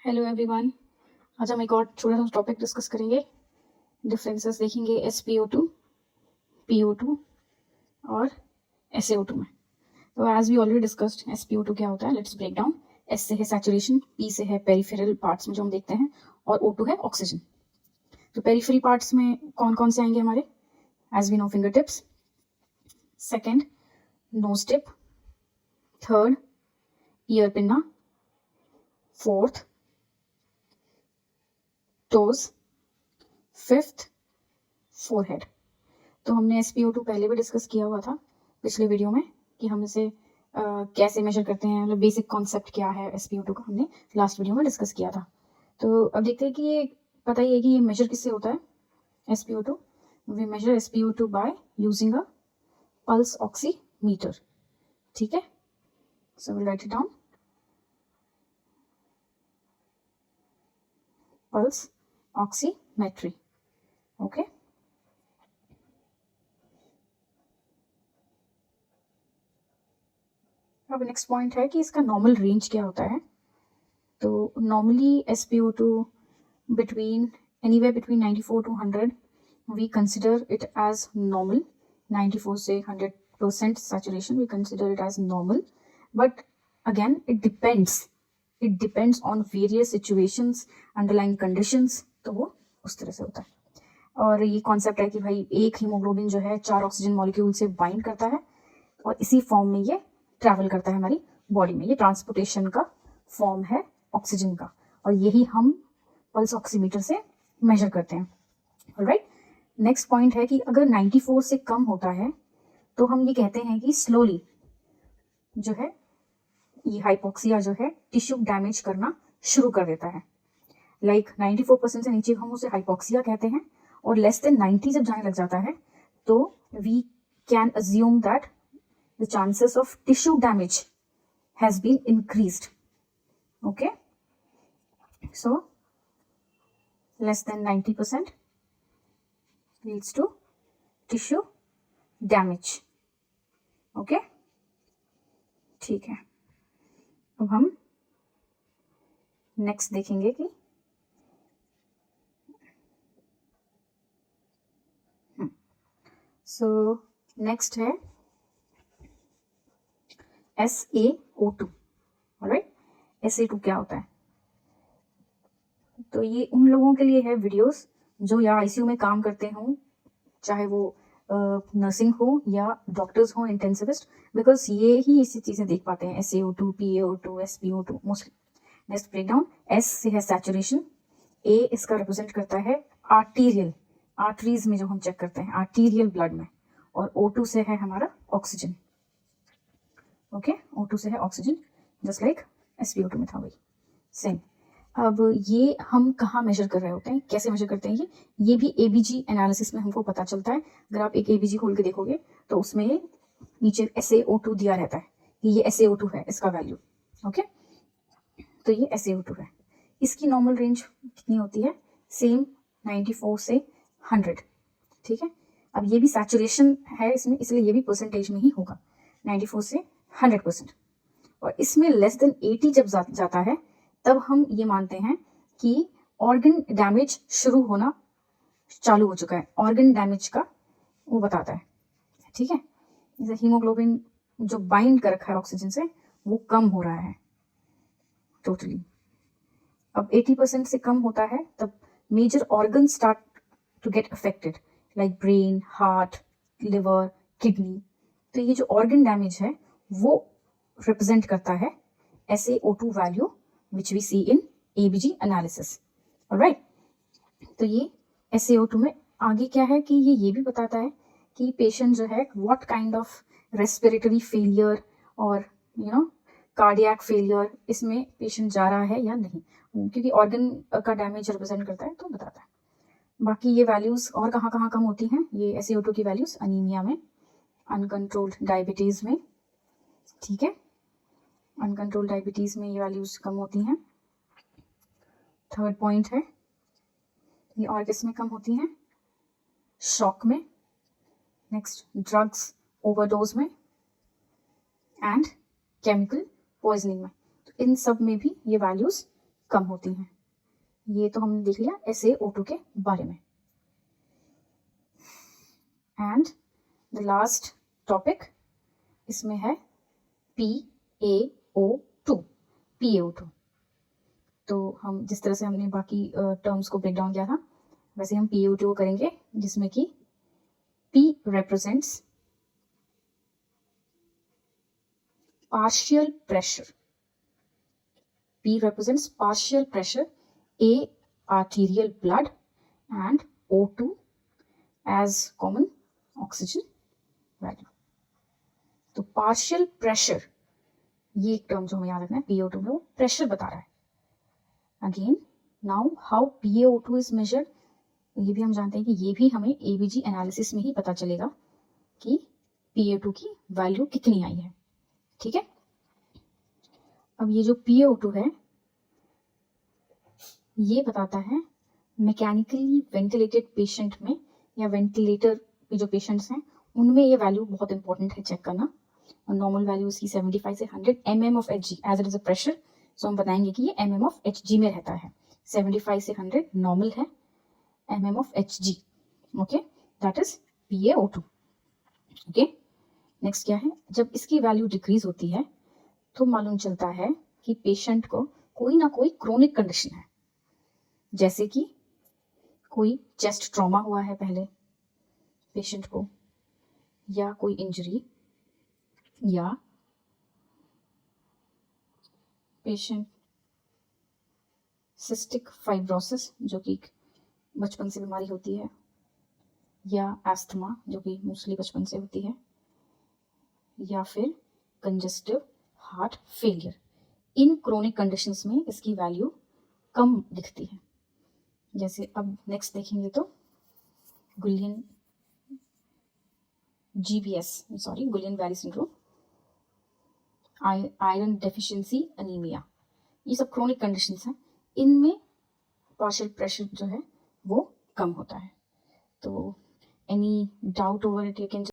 Hello everyone. आज हम एक और छोटा सा टॉपिक डिस्कस करेंगे। डिफरेंसेस देखेंगे SpO2, PO2 और SaO2 में। तो as we already discussed SpO2 क्या होता है, लेट्स ब्रेक डाउन। S से है सैचुरेशन, P से है पेरिफेरल पार्ट्स में जो हम देखते हैं, और O2 है ऑक्सीजन। तो पेरिफेरी पार्ट्स में कौन कौन से आएंगे हमारे? As we know, finger tips, second nose tip, third ear pinna, fourth toes, fifth forehead. तो हमने SpO2 पहले भी डिस्कस किया हुआ था पिछले वीडियो में कि हम इसे कैसे मेजर करते हैं, मतलब बेसिक कॉन्सेप्ट क्या है SpO2 का, हमने लास्ट वीडियो में डिस्कस किया था। तो अब देखते हैं कि ये पता ही है कि ये मेजर किससे होता है SpO2। We measure SpO2 by using a pulse oximeter. ठीक है, so will write it down. Pulse oximetry, okay. अब नेक्स्ट पॉइंट है कि इसका नॉर्मल रेंज क्या होता है। तो normally SpO2 between anywhere between 94 to 100 we consider it as normal. 94 से 100% saturation we consider it as normal, but again it depends on various situations, underlying conditions. तो वो उस तरह से होता है। और ये कॉन्सेप्ट है कि भाई एक हीमोग्लोबिन जो है 4 ऑक्सीजन मॉलिक्यूल से बाइंड करता है और इसी फॉर्म में ये ट्रैवल करता है हमारी बॉडी में। ये ट्रांसपोर्टेशन का फॉर्म है ऑक्सीजन का, और यही हम पल्स ऑक्सीमीटर से मेजर करते हैं। ऑलराइट, नेक्स्ट पॉइंट है कि अगर 94 से कम होता है तो हम ये कहते हैं कि स्लोली जो है ये हाइपोक्सिया जो है टिश्यू डैमेज करना शुरू कर देता है। लाइक 94% से नीचे हम उसे हाइपोक्सिया कहते हैं, और लेस देन 90 जब जाने लग जाता है तो we can assume that the chances of tissue damage has been increased. Okay, so less than 90% leads to tissue damage. Okay, ठीक है। अब हम नेक्स्ट देखेंगे कि सो नेक्स्ट है SaO2। ऑलराइट, SaO2 क्या होता है? तो ये उन लोगों के लिए है वीडियोस जो या ICU में काम करते हों, चाहे वो नर्सिंग हो या डॉक्टर्स हो, इंटेंसिविस्ट, बिकॉज ये ही इसी चीजें देख पाते हैं, SaO2, PaO2, SpO2 mostly. Next break down. S से है सैचुरेशन, A इसका रिप्रेजेंट करता है आर्टीरियल, आर्टरीज में जो हम चेक करते हैं, आर्टीरियल ब्लड में, और O2 से है हमारा ऑक्सीजन। ओके, O2 से है ऑक्सीजन, जस्ट लाइक SpO2 में था वही सेम। अब ये हम कहाँ मेजर कर रहे होते हैं, कैसे मेजर करते हैं, ये भी ABG एनालिसिस में हमको पता चलता है। अगर आप एक ABG खोल के देखोगे तो उसमें नीचे SaO2 दिया रहता है कि ये SaO2 है, इसका वैल्यू। ओके, तो ये SaO2 है। इसकी नॉर्मल रेंज कितनी होती है? सेम 94 से 100। ठीक है, अब ये भी सैचुरेशन है इसमें, इसलिए ये भी परसेंटेज में ही होगा, 94 से 100%। और इसमें लेस देन 80 जब जाता है तब हम ये मानते हैं कि ऑर्गन डैमेज शुरू होना चालू हो चुका है। ऑर्गन डैमेज का वो बताता है। ठीक है, जैसे हीमोग्लोबिन जो बाइंड कर रखा है ऑक्सीजन से वो कम हो रहा है टोटली। अब 80% से कम होता है तब major organ start to get affected, like brain, heart, liver, kidney. तो ये जो ऑर्गन डैमेज है वो रिप्रेजेंट करता है SaO2 value which we see in ABG analysis. Alright, तो ये SaO2 में आगे क्या है कि ये भी बताता है कि पेशेंट जो है what kind of respiratory failure और कार्डियक फेलियर इसमें पेशेंट जा रहा है या नहीं, क्योंकि ऑर्गन का डैमेज रिप्रेजेंट करता है तो बताता है। बाकी ये वैल्यूज और कहाँ कम होती हैं ये SaO2 की वैल्यूज? अनीमिया में, अनकंट्रोल्ड डायबिटीज में। ठीक है, अनकंट्रोल डायबिटीज में ये वैल्यूज कम होती हैं। थर्ड पॉइंट है ये और किस में कम होती हैं? शॉक में, नेक्स्ट ड्रग्स ओवरडोज में, एंड केमिकल पॉइजनिंग में। तो इन सब में भी ये वैल्यूज कम होती हैं। ये तो हमने देख लिया SaO2 के बारे में। एंड द लास्ट टॉपिक इसमें है PaO2। तो हम जिस तरह से हमने बाकी टर्म्स को ब्रेक डाउन किया था, वैसे हम PaO2 को करेंगे, जिसमें कि P represents partial pressure. P represents partial pressure, A arterial blood, and O2 as common oxygen value. तो partial pressure ये एक टर्म जो हमें याद रखना है, PaO2 में वो प्रेशर बता रहा है। Again now how PaO2 is measured, ये भी हम जानते हैं कि ये भी हमें ABG एनालिसिस में ही पता चलेगा कि PaO2 की वैल्यू कितनी आई है। ठीक है, अब ये जो PaO2 है ये बताता है मैकेनिकली वेंटिलेटेड पेशेंट में या वेंटिलेटर पे जो पेशेंट्स हैं उनमें ये वैल्यू बहुत इंपॉर्टेंट है चेक करना। और नॉर्मल वैल्यू इसकी 75 से 100 mm of Hg as it is a pressure, so हम बताएंगे कि ये mm ऑफ Hg में रहता है। 75 से 100 नॉर्मल है, mm of Hg, okay, that is PaO2। Okay, next क्या है, जब इसकी वैल्यू डिक्रीज होती है तो मालूम चलता है कि पेशेंट को कोई ना कोई क्रोनिक कंडीशन है, जैसे कि कोई चेस्ट ट्रॉमा हुआ है पहले पेशेंट को, या कोई इंजरी, या पेशेंट सिस्टिक फाइब्रोसिस जो कि बचपन से बीमारी होती है, या एस्थमा जो कि मोस्टली बचपन से होती है, या फिर congestive heart failure. In chronic conditions में इसकी वैल्यू कम दिखती है। जैसे अब नेक्स्ट देखेंगे तो Guillain Barre syndrome, iron deficiency anaemia, ये सब क्रोनिक कंडीशंस हैं। इनमें पार्शियल प्रेशर जो है वो कम होता है। तो any doubt over it you can